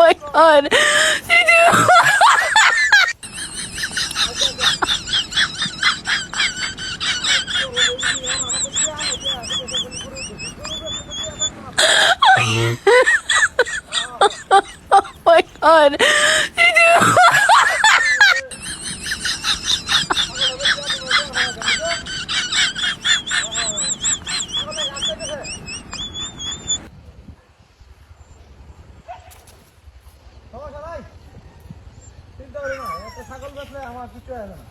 my god. Oh my god. ছাগল বেচলে আমার কিছু হবে না।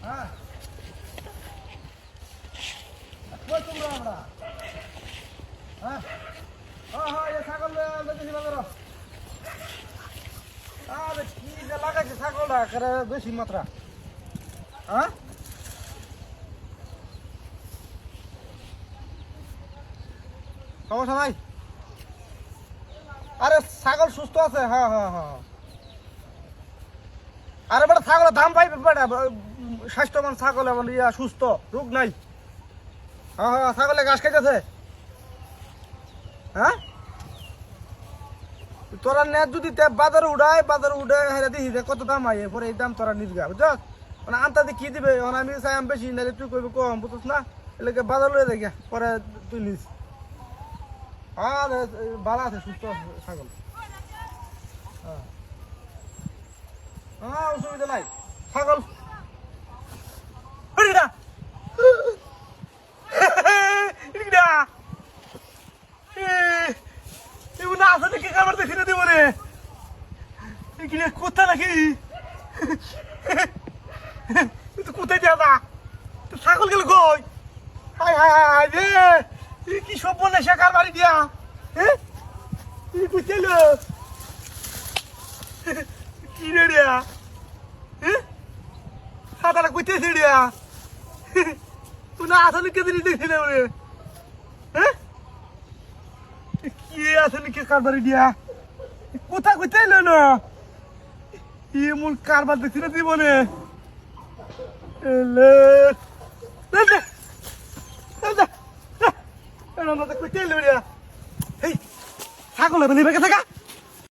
হ্যাঁ কই তোমরা আমরা হ্যাঁ হ্যাঁ হ্যাঁ এই ছাগল বেশি বাজার আরে কি যে লাগাইছে ছাগলটা করে বেশি মাত্রা হ্যাঁ সমস্যা নাই আরে ছাগল সুস্থ আছে হ্যাঁ হ্যাঁ হ্যাঁ আরে বেটা ছাগলের দাম পাইবে বেটা স্বাস্থ্যবান ছাগল এবং ইয়া সুস্থ রোগ নাই হ্যাঁ হ্যাঁ ছাগলে ঘাস খাইতেছে হ্যাঁ তোরা নেট যদি বাজারে উড়ায় হেরে দিই কত দাম হয় পরে এই দাম তোরা নিবগা বুঝছ মানে আনতাতে কি দিবে আমি চাই আমি বেশি নাইলে তুই কইবি কম বুঝছ না এলাকা বাজার লয়ে যাই পরে তুই নিস আর ভালো আছে সুস্থ ছাগল হ্যাঁ হ্যাঁ অসুবিধা নাই ছাগল না আসলে কি খাবার দেখি না দিব রে এখানে কোথা নাকি তুই কোথায় যাবা তুই ছাগল গেল কই হায় হায় হায় রে কি সব বলে শেখার বাড়ি দিয়া হ্যাঁ তুই কোথায় কি রে রে হ্যাঁ সাঁতারা কোথায় রে তুই না আসলে কে দিন দেখি না রে হ্যাঁ কি আসলে কে কারবারি দিয়া কোথায় কোথায় এলো না মূল কারবার দেখছি না জীবনে কোথায় এলো রে ছাগল হবে নিবে থাকা